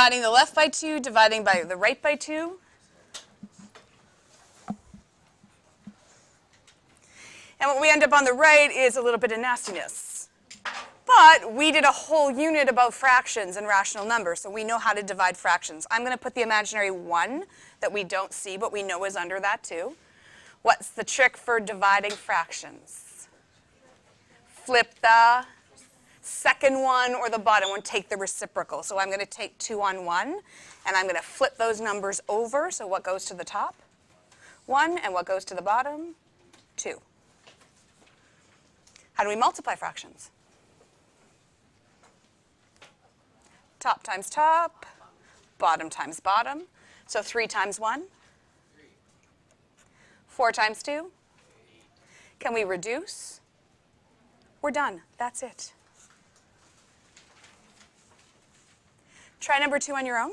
dividing the left by 2, dividing by the right by 2. And what we end up on the right is a little bit of nastiness. But we did a whole unit about fractions and rational numbers, so we know how to divide fractions. I'm going to put the imaginary 1 that we don't see, but we know is under that too. What's the trick for dividing fractions? Flip the second one or the bottom one, take the reciprocal. So I'm going to take 2 on 1, and I'm going to flip those numbers over. So what goes to the top? 1, and what goes to the bottom? 2. How do we multiply fractions? Top times top, bottom times bottom. So 3 times 1? 4 times 2? Can we reduce? We're done. That's it. Try number 2 on your own.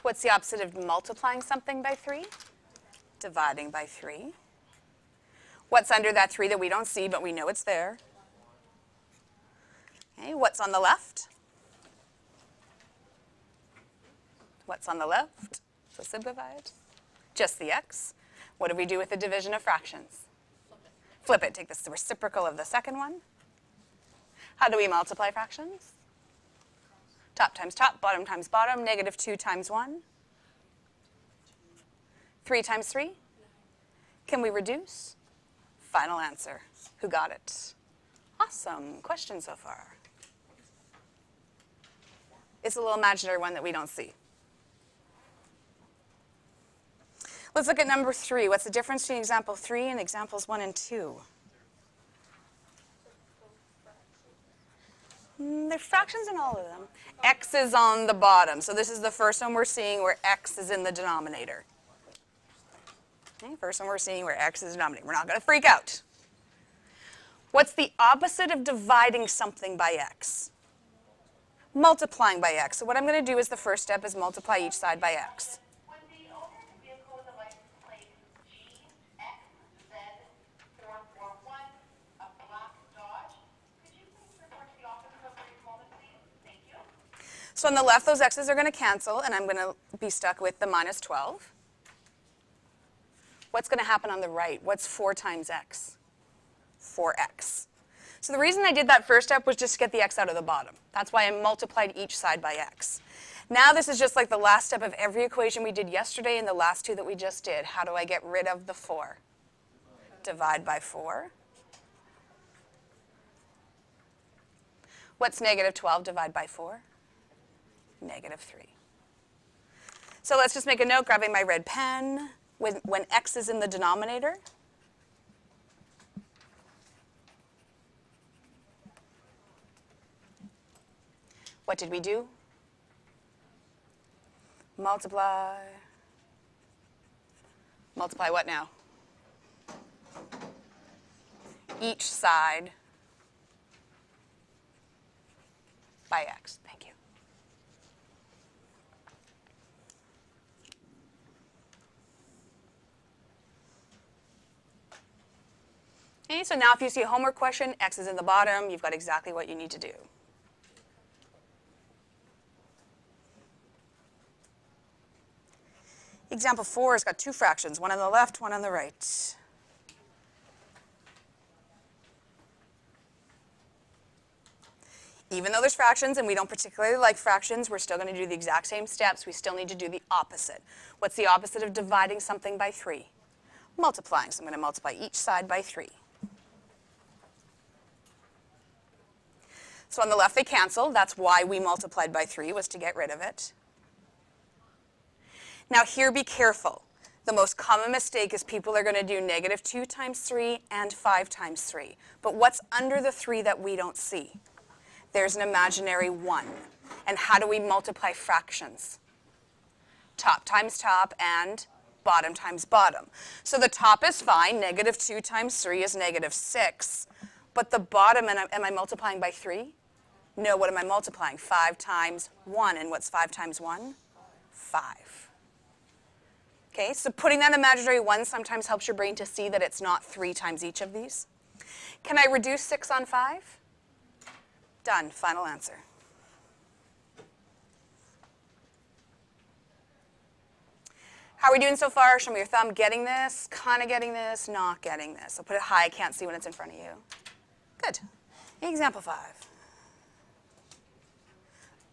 What's the opposite of multiplying something by 3? Dividing by 3. What's under that 3 that we don't see, but we know it's there? Okay, what's on the left? What's on the left? So simplified. Just the x. What do we do with the division of fractions? Flip it. Take the reciprocal of the second one. How do we multiply fractions? Top times top, bottom times bottom, negative 2 times 1. 3 times 3? Can we reduce? Final answer. Who got it? Awesome. Question so far. It's a little imaginary one that we don't see. Let's look at number 3. What's the difference between example 3 and examples 1 and 2? There's fractions in all of them. X is on the bottom. So this is the first one we're seeing where X is in the denominator. Okay, first one we're seeing where X is the denominator. We're not going to freak out. What's the opposite of dividing something by X? Multiplying by X. So what I'm going to do is the first step is multiply each side by X. When the owner of the vehicle with the license plate GXZ441, a black Dodge, could you please report to the office for a brief moment, please? Thank you. So on the left, those X's are going to cancel, and I'm going to be stuck with the minus 12. What's going to happen on the right? What's 4 times X? 4X. So the reason I did that first step was just to get the X out of the bottom. That's why I multiplied each side by X. Now this is just like the last step of every equation we did yesterday and the last 2 that we just did. How do I get rid of the 4? Divide by 4. What's negative 12 divided by 4? Negative 3. So let's just make a note, grabbing my red pen. When X is in the denominator, what did we do? Multiply. Multiply what now? Each side by X. Thank you. Okay, so now if you see a homework question, X is in the bottom, you've got exactly what you need to do. Example 4 has got 2 fractions, one on the left, one on the right. Even though there's fractions and we don't particularly like fractions, we're still going to do the exact same steps. We still need to do the opposite. What's the opposite of dividing something by 3? Multiplying. So I'm going to multiply each side by 3. So on the left they cancel. That's why we multiplied by 3, was to get rid of it. Now here, be careful. The most common mistake is people are going to do negative 2 times 3 and 5 times 3. But what's under the 3 that we don't see? There's an imaginary 1. And how do we multiply fractions? Top times top and bottom times bottom. So the top is fine. Negative 2 times 3 is negative 6. But the bottom, am I multiplying by 3? No, what am I multiplying? 5 times 1. And what's 5 times 1? 5. Okay, so putting that imaginary 1 sometimes helps your brain to see that it's not 3 times each of these. Can I reduce 6 on 5? Done. Final answer. How are we doing so far? Show me your thumb. Getting this, kind of getting this, not getting this. I'll put it high. I can't see when it's in front of you. Good. Example 5.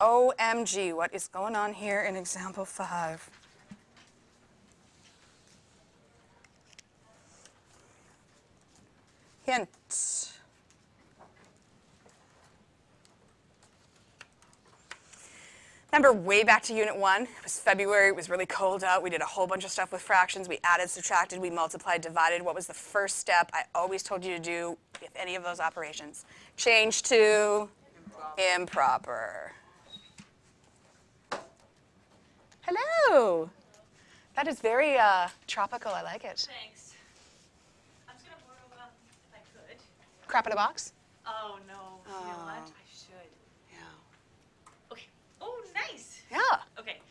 OMG, what is going on here in example 5? Hint. Remember way back to Unit 1, it was February, it was really cold out, we did a whole bunch of stuff with fractions, we added, subtracted, we multiplied, divided. What was the first step I always told you to do with any of those operations? Change to improper. Hello. That is very tropical, I like it. Thanks. I'm just going to borrow, if I could. Crap in a box? Oh, no. You know what? I should. Yeah. Okay. Oh, nice. Yeah. Okay.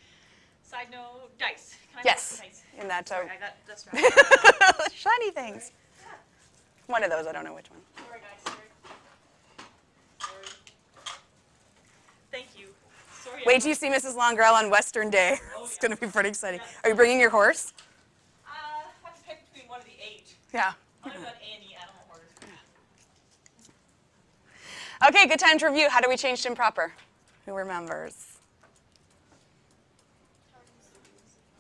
Side note, dice. Can I Yes. make dice? In that Sorry, I got distracted. shiny things. One of those, I don't know which one. Sorry, guys. Sorry. Thank you. Sorry. Wait till you see Mrs. Longrell on Western Day. It's going to be pretty exciting. Are you bringing your horse? I have to pick between one of the 8. Yeah. I'm going to go any animal horse. Okay, good time to review. How do we change to improper? Who remembers?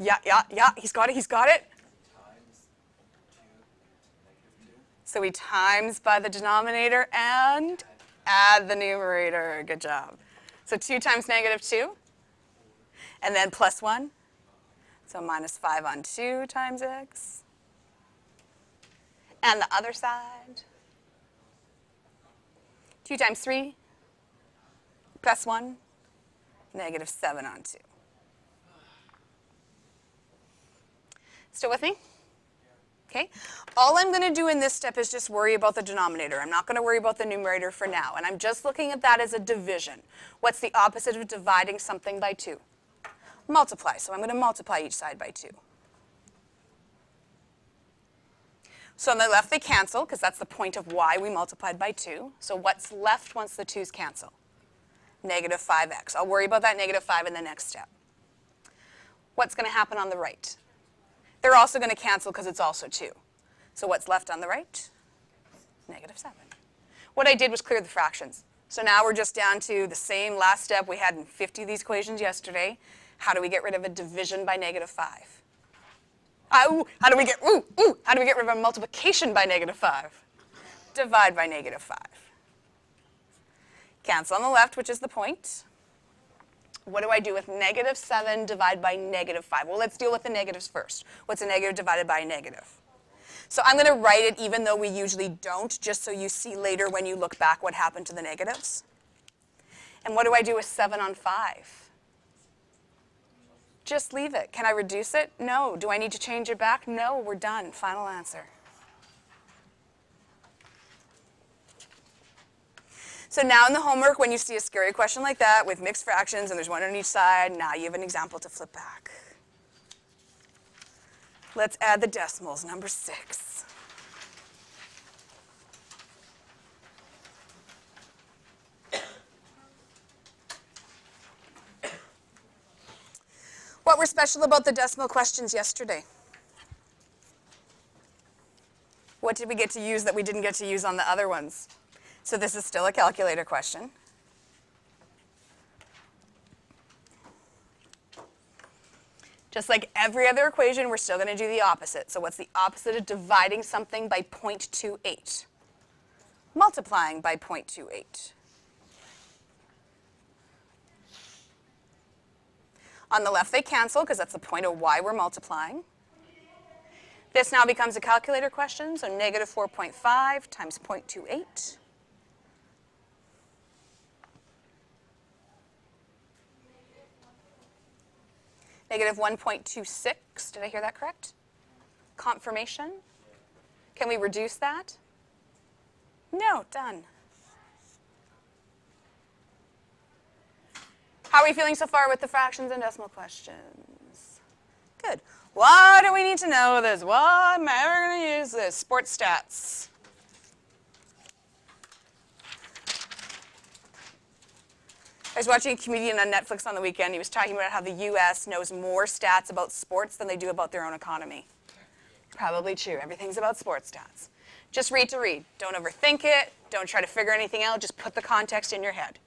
Yeah. He's got it. So we times by the denominator and add the numerator. Good job. So 2 times negative 2. And then plus 1. So minus 5 on 2 times x. And the other side. 2 times 3. Plus 1. Negative 7 on 2. Still with me? Okay. All I'm going to do in this step is just worry about the denominator. I'm not going to worry about the numerator for now. And I'm just looking at that as a division. What's the opposite of dividing something by 2? Multiply. So I'm going to multiply each side by 2. So on the left they cancel, because that's the point of why we multiplied by 2. So what's left once the 2's cancel? Negative 5x. I'll worry about that negative 5 in the next step. What's going to happen on the right? They're also going to cancel because it's also 2. So what's left on the right? Negative 7. What I did was clear the fractions. So now we're just down to the same last step we had in 50 of these equations yesterday. How do we get rid of a division by negative 5? How do we get rid of a multiplication by negative 5? Divide by negative 5. Cancel on the left, which is the point. What do I do with negative 7 divided by negative 5? Well, let's deal with the negatives first. What's a negative divided by a negative? So I'm going to write it even though we usually don't, just so you see later when you look back what happened to the negatives. And what do I do with 7 on 5? Just leave it. Can I reduce it? No. Do I need to change it back? No. We're done. Final answer. So now in the homework, when you see a scary question like that with mixed fractions and there's one on each side, now you have an example to flip back. Let's add the decimals, number 6. What were special about the decimal questions yesterday? What did we get to use that we didn't get to use on the other ones? So this is still a calculator question. Just like every other equation, we're still going to do the opposite. So what's the opposite of dividing something by 0.28? Multiplying by 0.28. On the left, they cancel because that's the point of why we're multiplying. This now becomes a calculator question, so negative 4.5 times 0.28. Negative 1.26, did I hear that correct? Confirmation. Can we reduce that? No, done. How are we feeling so far with the fractions and decimal questions? Good. What do we need to know this? What am I ever going to use this? Sports stats. I was watching a comedian on Netflix on the weekend. He was talking about how the U.S. knows more stats about sports than they do about their own economy. Probably true. Everything's about sports stats. Just read to read. Don't overthink it. Don't try to figure anything out. Just put the context in your head.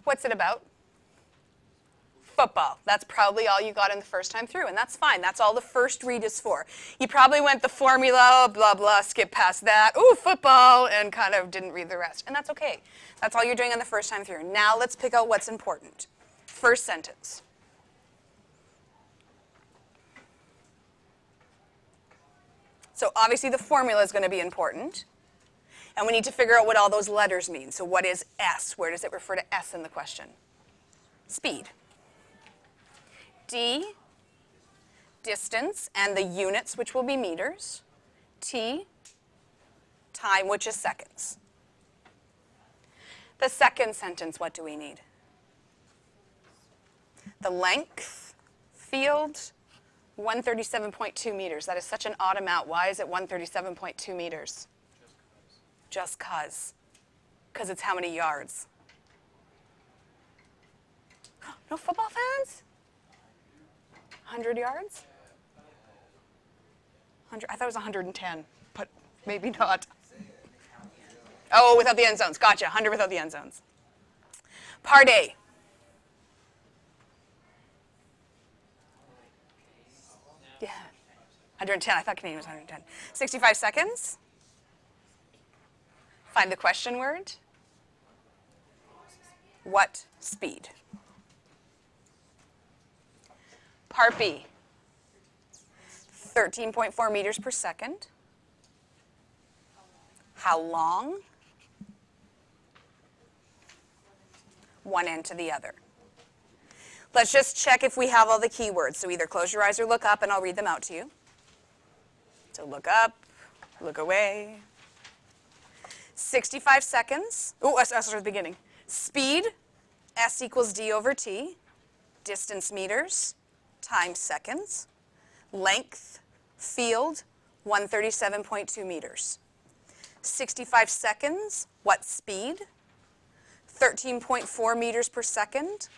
What's it about? Football. That's probably all you got in the first time through, and that's fine. That's all the first read is for. You probably went the formula, blah, blah, skip past that, ooh, football, and kind of didn't read the rest. And that's okay. That's all you're doing on the first time through. Now let's pick out what's important. First sentence. So obviously the formula is going to be important. And we need to figure out what all those letters mean. So what is S? Where does it refer to S in the question? Speed. D, distance, and the units, which will be meters. T, time, which is seconds. The second sentence, what do we need? The length, field, 137.2 meters. That is such an odd amount. Why is it 137.2 meters? Just cause. Because it's how many yards? No football fans? 100 yards? 100, I thought it was 110, but maybe not. Oh, without the end zones. Gotcha. 100 without the end zones. Part A. Yeah. 110. I thought Canadian was 110. 65 seconds. Find the question word. What speed? Part B. 13.4 meters per second. How long? One end to the other. Let's just check if we have all the keywords. So either close your eyes or look up, and I'll read them out to you. So look up, look away. 65 seconds. Oh, let's start at the beginning. Speed, S equals D over T. Distance, meters. Time, seconds. Length, field, 137.2 meters. 65 seconds, what speed? 13.4 meters per second.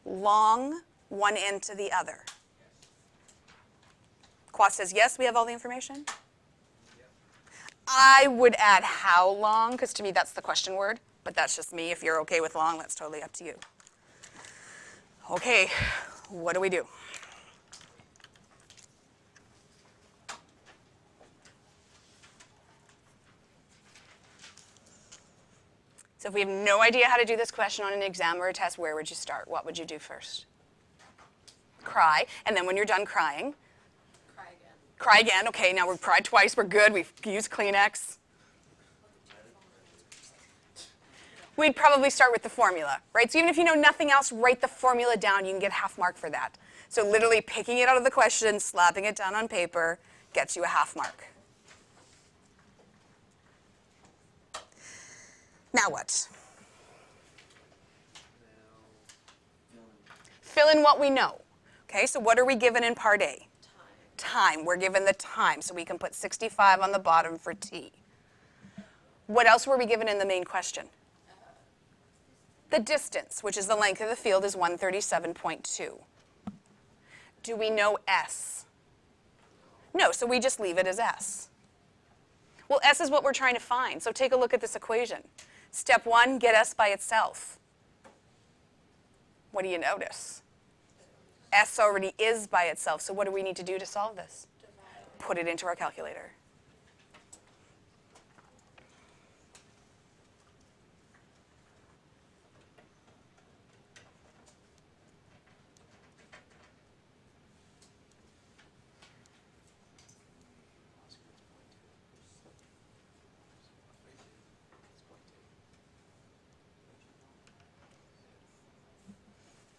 Long, one end to the other. Quas says yes, we have all the information? I would add how long, because to me that's the question word, but that's just me. If you're okay with long, that's totally up to you. Okay, what do we do? So if we have no idea how to do this question on an exam or a test, where would you start? What would you do first? Cry, and then when you're done crying, cry again. Okay, now we've cried twice. We're good. We've used Kleenex. We'd probably start with the formula, right? So even if you know nothing else, write the formula down. You can get a half mark for that. So literally picking it out of the question, slapping it down on paper, gets you a half mark. Now what? Fill in what we know. Okay, so what are we given in part A? Time. We're given the time, so we can put 65 on the bottom for T. What else were we given in the main question? The distance, which is the length of the field, is 137.2. Do we know S? No, so we just leave it as S. Well, S is what we're trying to find, so take a look at this equation. Step 1, get S by itself. What do you notice? S already is by itself, so what do we need to do to solve this? Put it into our calculator.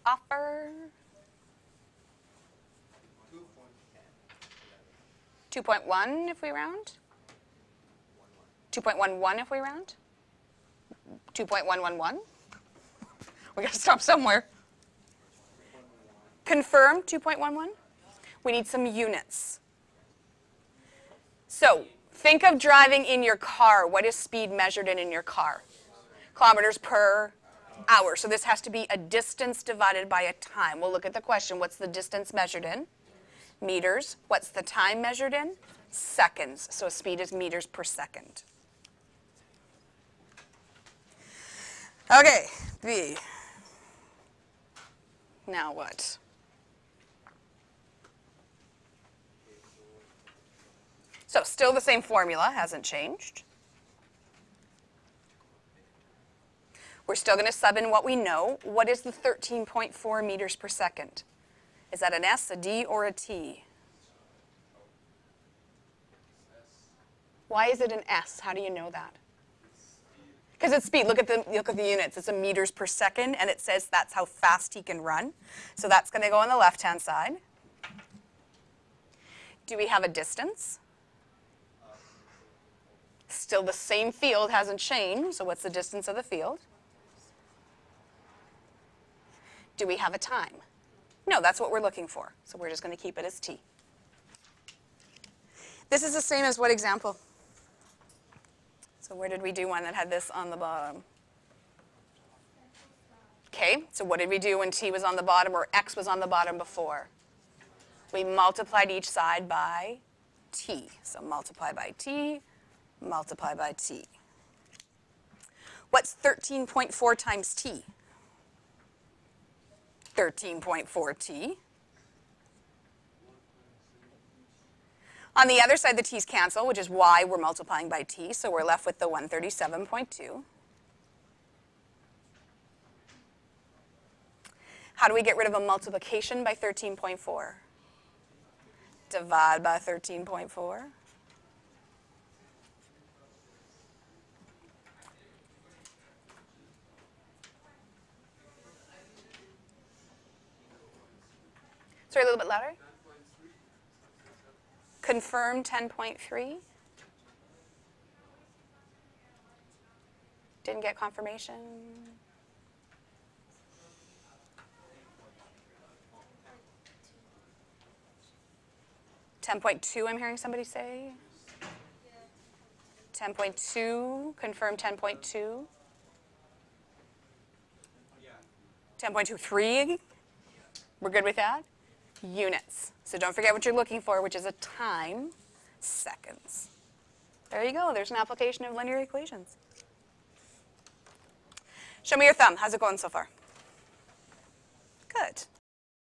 Offer 2.1 if we round. 2.11 if we round. 2.111. We got to stop somewhere. Confirm 2.11. We need some units. So think of driving in your car. What is speed measured in your car? Kilometers per hour. So this has to be a distance divided by a time. We'll look at the question. What's the distance measured in? Meters. What's the time measured in? Seconds. So speed is meters per second. Okay, B. Now what? So still the same formula, hasn't changed. We're still going to sub in what we know. What is the 13.4 meters per second? Is that an S, a D, or a T? Why is it an S? How do you know that? Because it's speed. Look at the units. It's a meters per second, and it says that's how fast he can run. So that's going to go on the left-hand side. Do we have a distance? Still the same field, hasn't changed. So what's the distance of the field? Do we have a time? No, that's what we're looking for. So we're just going to keep it as T. This is the same as what example? So where did we do one that had this on the bottom? Okay, so what did we do when T was on the bottom or X was on the bottom before? We multiplied each side by T. So multiply by T, multiply by T. What's 13.4 times T? 13.4 T. On the other side, the T's cancel, which is why we're multiplying by T, so we're left with the 137.2. How do we get rid of a multiplication by 13.4? Divide by 13.4. Sorry, a little bit louder. Confirm 10.3. Didn't get confirmation. $10.2, I'm hearing somebody say. 10.2, confirm 10.2. 10.23, we're good with that? Units. So don't forget what you're looking for, which is a time, seconds. There you go. There's an application of linear equations. Show me your thumb. How's it going so far? Good.